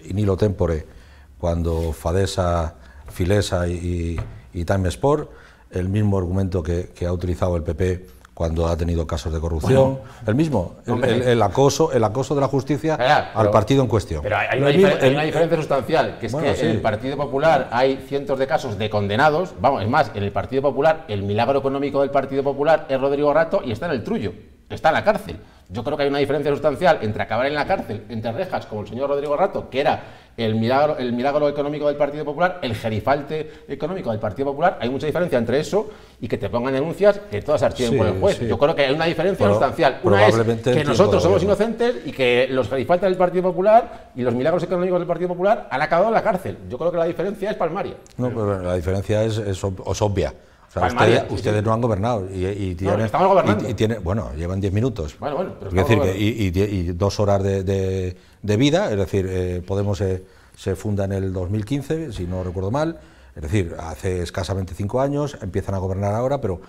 in illo tempore cuando Fadesa, Filesa y Time Sport, el mismo argumento que ha utilizado el PP cuando ha tenido casos de corrupción, bueno, el mismo, el acoso de la justicia al partido en cuestión. Pero hay una diferencia sustancial, que es que en el Partido Popular hay cientos de casos de condenados, vamos, es más, en el Partido Popular el milagro económico del Partido Popular es Rodrigo Rato y está en el trullo, está en la cárcel. Yo creo que hay una diferencia sustancial entre acabar en la cárcel, entre rejas, como el señor Rodrigo Rato, que era el milagro económico del Partido Popular, el gerifalte económico del Partido Popular. Hay mucha diferencia entre eso y que te pongan denuncias que todas se archiven por el juez. Yo creo que hay una diferencia sustancial. Una es que nosotros somos inocentes y que los gerifaltes del Partido Popular y los milagros económicos del Partido Popular han acabado en la cárcel. Yo creo que la diferencia es palmaria. No, pero la diferencia es obvia. O sea, ustedes no han gobernado y tienen, estamos gobernando. Bueno, llevan 10 minutos. Bueno, pero es decir, y 2 horas de vida, es decir, Podemos se funda en el 2015, si no recuerdo mal, es decir, hace escasamente 5 años, empiezan a gobernar ahora, pero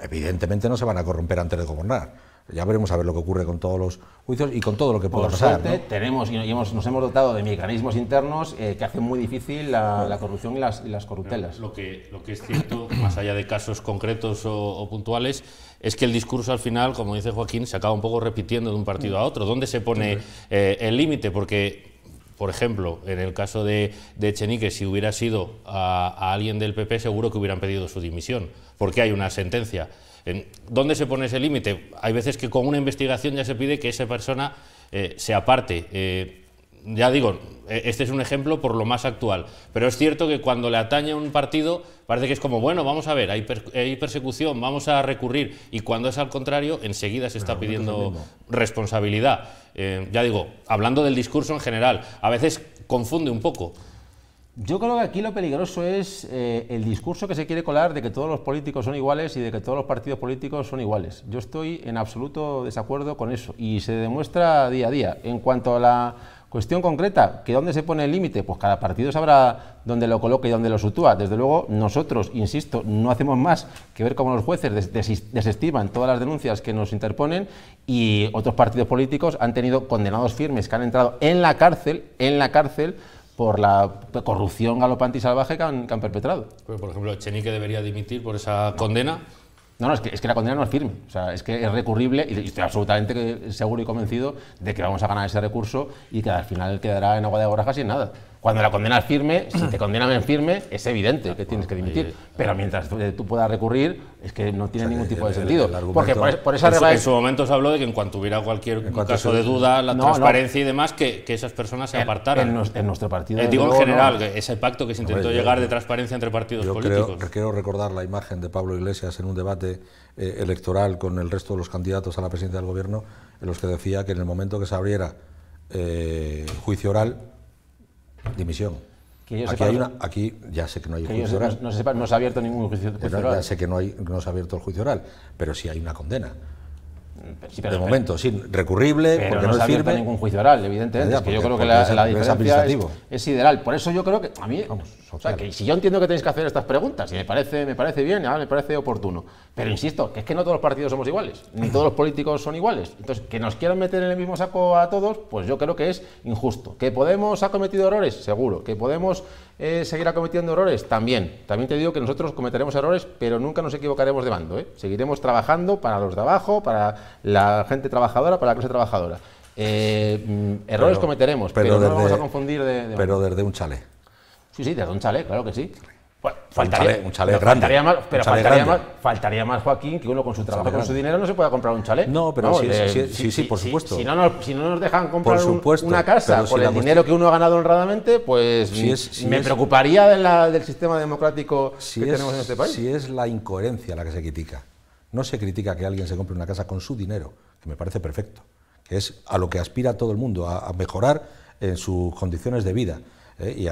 evidentemente no se van a corromper antes de gobernar. Ya veremos a ver lo que ocurre con todos los juicios y con todo lo que pueda pasar. Por suerte, tenemos nos hemos dotado de mecanismos internos que hacen muy difícil la corrupción y las corruptelas. Lo que es cierto, más allá de casos concretos o puntuales, es que el discurso al final, como dice Joaquín, se acaba un poco repitiendo de un partido a otro. ¿Dónde se pone el límite? Porque, por ejemplo, en el caso de Echenique, si hubiera sido a alguien del PP, seguro que hubieran pedido su dimisión, porque hay una sentencia. ¿Dónde se pone ese límite? Hay veces que con una investigación ya se pide que esa persona se aparte. Ya digo, este es un ejemplo por lo más actual, pero es cierto que cuando le atañe a un partido parece que es como, bueno, vamos a ver, hay persecución, vamos a recurrir, y cuando es al contrario, enseguida se está pidiendo responsabilidad. Ya digo, hablando del discurso en general, a veces confunde un poco. Yo creo que aquí lo peligroso es el discurso que se quiere colar de que todos los políticos son iguales y de que todos los partidos políticos son iguales. Yo estoy en absoluto desacuerdo con eso y se demuestra día a día. En cuanto a la cuestión concreta, que dónde se pone el límite, pues cada partido sabrá dónde lo coloca y dónde lo sitúa. Desde luego nosotros, insisto, no hacemos más que ver cómo los jueces desestiman todas las denuncias que nos interponen, y otros partidos políticos han tenido condenados firmes que han entrado en la cárcel por la corrupción galopante y salvaje que han perpetrado. Pues, por ejemplo, Echenique debería dimitir por esa condena. No, es que la condena no es firme, o sea, es que es recurrible y estoy absolutamente seguro y convencido de que vamos a ganar ese recurso y que al final quedará en agua de borrajas y en nada. Cuando la condena es firme, si te condenan en firme, es evidente que tienes que dimitir, pero mientras tú puedas recurrir, es que no tiene ningún tipo de sentido. Porque por esa regla en su momento se habló de que en cuanto hubiera cualquier caso de duda, la transparencia y demás, que esas personas se apartaran. En nuestro partido. Digo en general, ese pacto que se intentó llegar de transparencia entre partidos políticos. Yo quiero recordar la imagen de Pablo Iglesias en un debate electoral con el resto de los candidatos a la presidencia del gobierno, en los que decía que en el momento que se abriera juicio oral, dimisión. Aquí ya sé que no hay juicio oral. No se ha abierto ningún juicio oral. Ya sé que no se ha abierto el juicio oral, pero sí hay una condena. De momento, sí, recurrible, pero porque no no es firme. ningún juicio oral, evidentemente. Es que yo creo que la diferencia es sideral. Por eso yo creo que a mí, que si yo entiendo que tenéis que hacer estas preguntas, y me parece bien, me parece oportuno, pero insisto, que es que no todos los partidos somos iguales, ni todos los políticos son iguales. Entonces, que nos quieran meter en el mismo saco a todos, pues yo creo que es injusto. ¿Que Podemos ha cometido errores? Seguro. ¿Que Podemos seguirá cometiendo errores? También. También te digo que nosotros cometeremos errores, pero nunca nos equivocaremos de bando, ¿eh? Seguiremos trabajando para los de abajo, para la gente trabajadora, para la clase trabajadora. Errores cometeremos, pero no vamos a confundir de... Pero desde un chalet. Sí, desde un chalet, claro que sí. Bueno, un chalet grande. Faltaría más, Joaquín, que uno con su trabajo, con su dinero, no se pueda comprar un chalet. No, pero sí, por supuesto. Si no nos dejan comprar una casa por el dinero que uno ha ganado honradamente, pues me preocuparía del sistema democrático que tenemos en este país. Si es la incoherencia la que se critica. No se critica que alguien se compre una casa con su dinero, que me parece perfecto, que es a lo que aspira todo el mundo, a mejorar en sus condiciones de vida. Y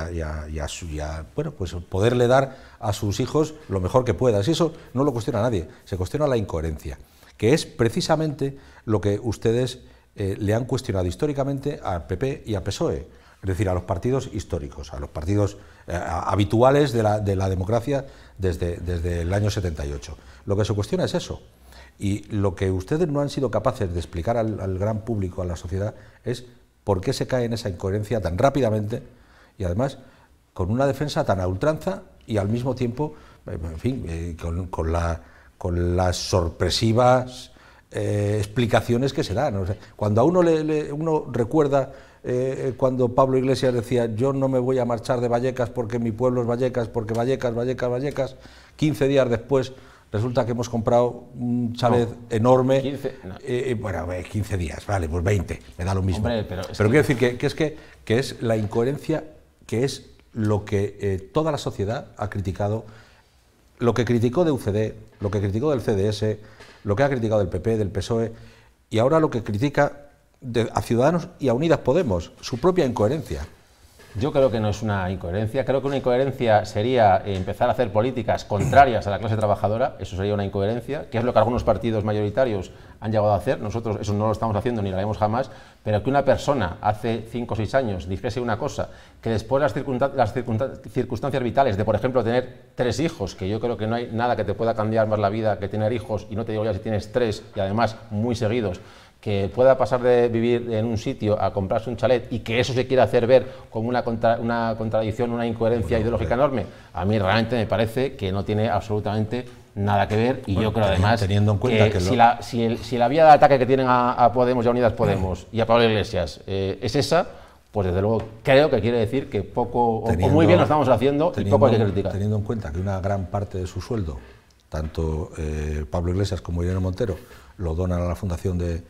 bueno, pues poderle dar a sus hijos lo mejor que pueda. Si eso no lo cuestiona nadie, se cuestiona la incoherencia, que es precisamente lo que ustedes le han cuestionado históricamente al PP y al PSOE, es decir, a los partidos históricos, a los partidos habituales de la democracia desde el año 78. Lo que se cuestiona es eso. Y lo que ustedes no han sido capaces de explicar al gran público, a la sociedad, es por qué se cae en esa incoherencia tan rápidamente y además con una defensa tan a ultranza y al mismo tiempo, en fin, con las sorpresivas explicaciones que se dan. O sea, cuando a uno recuerda cuando Pablo Iglesias decía yo no me voy a marchar de Vallecas porque mi pueblo es Vallecas, porque Vallecas, 15 días después resulta que hemos comprado un chalet enorme. 15 días, vale, pues 20, me da lo mismo. Hombre, pero quiero decir que es la incoherencia, que es lo que toda la sociedad ha criticado, lo que criticó de UCD, lo que criticó del CDS, lo que ha criticado del PP, del PSOE, y ahora lo que critica a Ciudadanos y a Unidas Podemos, su propia incoherencia. Yo creo que no es una incoherencia, creo que una incoherencia sería empezar a hacer políticas contrarias a la clase trabajadora, eso sería una incoherencia, que es lo que algunos partidos mayoritarios han llegado a hacer, nosotros eso no lo estamos haciendo ni lo haremos jamás, pero que una persona hace 5 o 6 años dijese una cosa, que después las circunstancias vitales de, por ejemplo, tener 3 hijos, que yo creo que no hay nada que te pueda cambiar más la vida que tener hijos, y no te digo ya si tienes 3 y además muy seguidos, que pueda pasar de vivir en un sitio a comprarse un chalet y que eso se quiera hacer ver como una contradicción, una incoherencia ideológica enorme, a mí realmente me parece que no tiene absolutamente nada que ver. Y yo creo además teniendo en cuenta que si la vía de ataque que tienen a Podemos y a Unidas Podemos y a Pablo Iglesias es esa, pues desde luego creo que quiere decir que poco o muy bien lo estamos haciendo y poco hay que criticar. Teniendo en cuenta que una gran parte de su sueldo, tanto Pablo Iglesias como Irene Montero, lo donan a la fundación de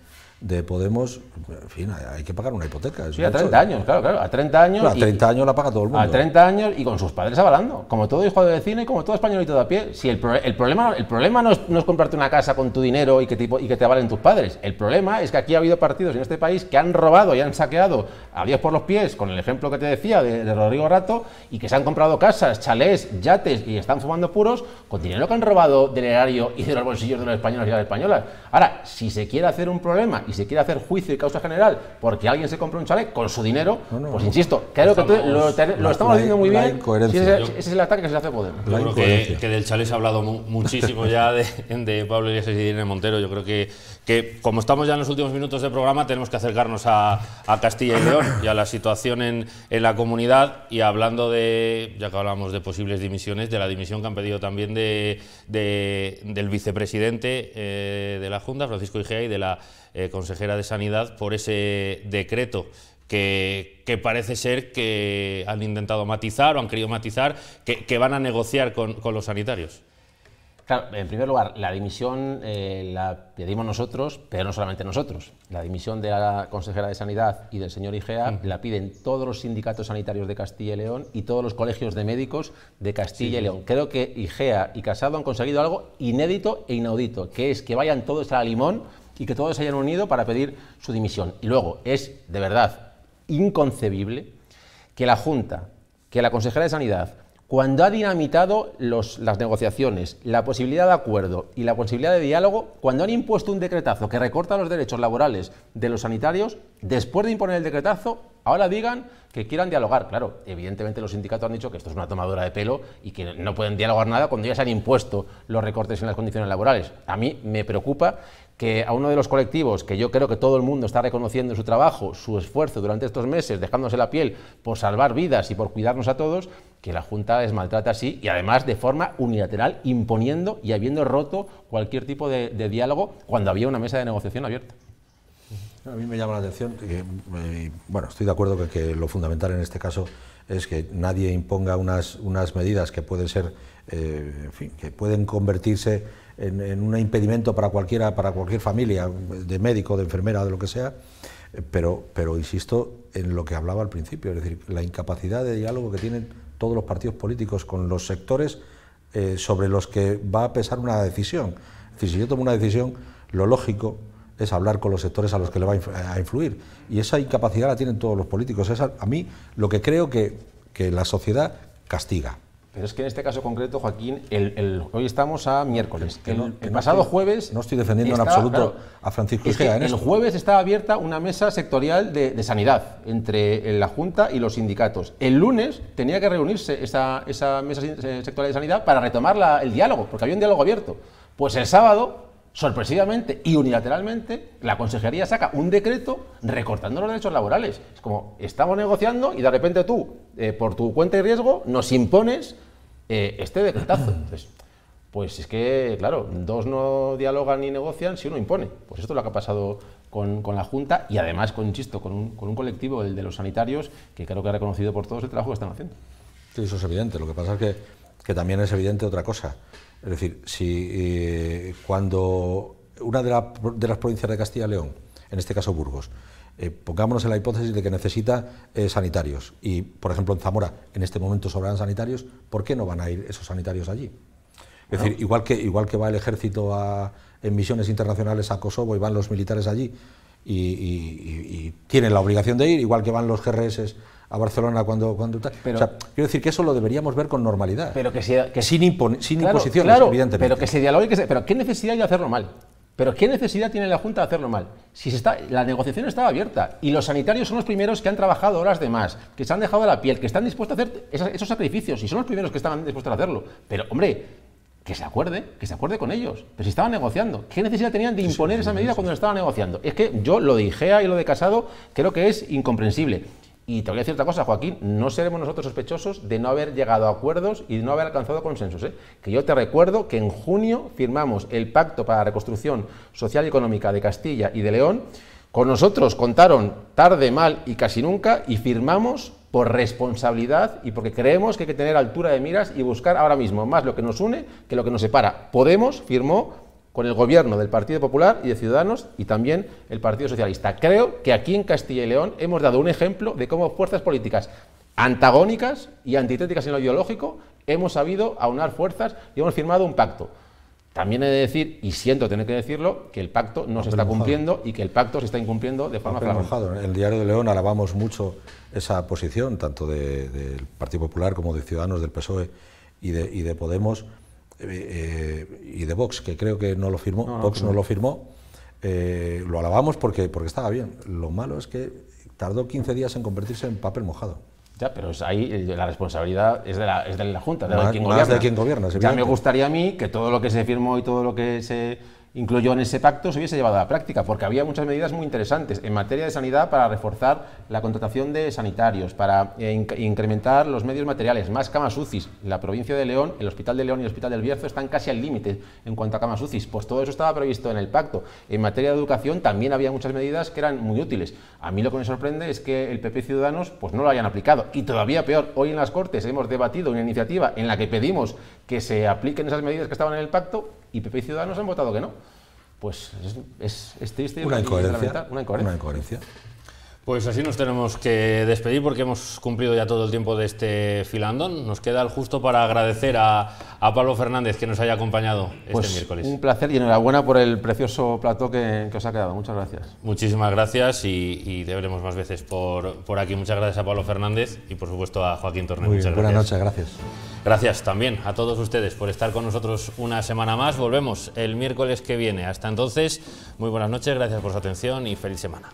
Podemos, en fin, hay que pagar una hipoteca. Sí, a 30 años, claro, a 30 años. Claro, a 30 años la paga todo el mundo. A 30 años y con sus padres avalando, como todo hijo de vecino y como todo españolito de a pie. Si el problema no es comprarte una casa con tu dinero y que te avalen tus padres. El problema es que aquí ha habido partidos en este país que han robado y han saqueado a Dios por los pies, con el ejemplo que te decía de Rodrigo Rato, y que se han comprado casas, chalés, yates y están fumando puros con dinero que han robado del erario y de los bolsillos de los españoles y las españolas. Ahora, si se quiere hacer un problema y se quiere hacer juicio y causa general porque alguien se compra un chalet con su dinero, pues insisto, creo que lo estamos haciendo muy bien. Ese es el ataque que se hace a Podemos. Yo creo que del chalet se ha hablado muchísimo ya de Pablo Iglesias y de Irene Montero. Yo creo que como estamos ya en los últimos minutos del programa, tenemos que acercarnos a Castilla y León y a la situación en la comunidad, y hablando ya que hablamos de posibles dimisiones, de la dimisión que han pedido también del vicepresidente de la Junta, Francisco Igea, y de la consejera de Sanidad, por ese decreto que parece ser que han intentado matizar o han querido matizar, que van a negociar con los sanitarios. Claro, en primer lugar, la dimisión la pedimos nosotros, pero no solamente nosotros. La dimisión de la consejera de Sanidad y del señor Igea la piden todos los sindicatos sanitarios de Castilla y León y todos los colegios de médicos de Castilla y León. Creo que Igea y Casado han conseguido algo inédito e inaudito, que es que vayan todos a la limón y que todos se hayan unido para pedir su dimisión. Y luego, es de verdad inconcebible que la Junta, que la consejera de Sanidad, cuando ha dinamitado las negociaciones, la posibilidad de acuerdo y la posibilidad de diálogo, cuando han impuesto un decretazo que recorta los derechos laborales de los sanitarios, después de imponer el decretazo, ahora digan que quieran dialogar. Claro, evidentemente los sindicatos han dicho que esto es una tomadura de pelo y que no pueden dialogar nada cuando ya se han impuesto los recortes en las condiciones laborales. A mí me preocupa que a uno de los colectivos, que yo creo que todo el mundo está reconociendo su trabajo, su esfuerzo durante estos meses, dejándose la piel por salvar vidas y por cuidarnos a todos, que la Junta les maltrata así y además de forma unilateral, imponiendo y habiendo roto cualquier tipo de diálogo cuando había una mesa de negociación abierta. A mí me llama la atención que, bueno, estoy de acuerdo con que lo fundamental en este caso es que nadie imponga unas medidas que pueden ser, en fin, que pueden convertirse en un impedimento para cualquier familia, de médico, de enfermera, de lo que sea, pero insisto en lo que hablaba al principio, es decir, la incapacidad de diálogo que tienen todos los partidos políticos con los sectores sobre los que va a pesar una decisión. Es decir, si yo tomo una decisión, lo lógico es hablar con los sectores a los que le va a influir, y esa incapacidad la tienen todos los políticos. Es a mí lo que creo que la sociedad castiga. Pero es que en este caso concreto, Joaquín, hoy estamos a miércoles. El pasado jueves... No estoy defendiendo en absoluto a Francisco Igea. El jueves estaba abierta una mesa sectorial de sanidad entre la Junta y los sindicatos. El lunes tenía que reunirse esa mesa sectorial de sanidad para retomar el diálogo, porque había un diálogo abierto. Pues el sábado, sorpresivamente y unilateralmente, la Consejería saca un decreto recortando los derechos laborales. Es como, estamos negociando y de repente tú, por tu cuenta y riesgo, nos impones este decretazo. Entonces, pues es que, claro, dos no dialogan ni negocian si uno impone. Pues esto es lo que ha pasado con la Junta y además, insisto, con un colectivo, el de los sanitarios, que creo que ha reconocido por todos el trabajo que están haciendo. Sí, eso es evidente. Lo que pasa es que también es evidente otra cosa. Es decir, si cuando una de las provincias de Castilla y León, en este caso Burgos, pongámonos en la hipótesis de que necesita sanitarios y, por ejemplo, en Zamora en este momento sobran sanitarios, ¿por qué no van a ir esos sanitarios allí? Es decir, igual que va el ejército en misiones internacionales a Kosovo y van los militares allí y tienen la obligación de ir, igual que van los GRS a Barcelona cuando pero, o sea, quiero decir que eso lo deberíamos ver con normalidad, pero sin imposiciones, evidentemente. Pero que se dialogue, pero ¿qué necesidad hay de hacerlo mal? ¿Pero qué necesidad tiene la Junta de hacerlo mal? Si la negociación estaba abierta y los sanitarios son los primeros que han trabajado horas de más, que se han dejado la piel, que están dispuestos a hacer esos sacrificios y son los primeros que estaban dispuestos a hacerlo. Pero, hombre, que se acuerde con ellos. Pero si estaban negociando, ¿qué necesidad tenían de imponer esa medida cuando lo estaban negociando? Es que yo lo de Igea y lo de Casado creo que es incomprensible. Y te voy a decir otra cosa, Joaquín, no seremos nosotros sospechosos de no haber llegado a acuerdos y de no haber alcanzado consensos. Que yo te recuerdo que en junio firmamos el Pacto para la Reconstrucción Social y Económica de Castilla y de León. Con nosotros contaron tarde, mal y casi nunca, y firmamos por responsabilidad y porque creemos que hay que tener altura de miras y buscar ahora mismo más lo que nos une que lo que nos separa. Podemos firmó con el gobierno del Partido Popular y de Ciudadanos y también el Partido Socialista. Creo que aquí en Castilla y León hemos dado un ejemplo de cómo fuerzas políticas antagónicas y antitéticas en lo ideológico hemos sabido aunar fuerzas y hemos firmado un pacto. También he de decir, y siento tener que decirlo, que el pacto no se está cumpliendo y que el pacto se está incumpliendo de forma flagrante. En el Diario de León alabamos mucho esa posición, tanto del Partido Popular como de Ciudadanos, del PSOE y de Podemos, y de Vox, que creo que no lo firmó. Vox no lo firmó. Lo alabamos porque estaba bien. Lo malo es que tardó 15 días en convertirse en papel mojado. Ya, pero ahí la responsabilidad es de la Junta, de quien gobierna. Ya me gustaría a mí que todo lo que se firmó y todo lo que se incluyó en ese pacto se hubiese llevado a la práctica, porque había muchas medidas muy interesantes en materia de sanidad para reforzar la contratación de sanitarios, para incrementar los medios materiales, más camas UCI. La provincia de León, el Hospital de León y el Hospital del Bierzo están casi al límite en cuanto a camas UCI. Pues todo eso estaba previsto en el pacto. En materia de educación también había muchas medidas que eran muy útiles. A mí lo que me sorprende es que el PP y Ciudadanos pues no lo hayan aplicado. Y todavía peor, hoy en las Cortes hemos debatido una iniciativa en la que pedimos que se apliquen esas medidas que estaban en el pacto y PP y Ciudadanos han votado que no. Pues es triste. Una incoherencia. Pues así nos tenemos que despedir porque hemos cumplido ya todo el tiempo de este filandón. Nos queda el justo para agradecer a Pablo Fernández que nos haya acompañado este miércoles. Un placer y enhorabuena por el precioso plató que os ha quedado. Muchas gracias. Muchísimas gracias y te veremos más veces por aquí. Muchas gracias a Pablo Fernández y por supuesto a Joaquín Torner. Muy bien, buenas noches, gracias. Gracias también a todos ustedes por estar con nosotros una semana más. Volvemos el miércoles que viene. Hasta entonces, muy buenas noches, gracias por su atención y feliz semana.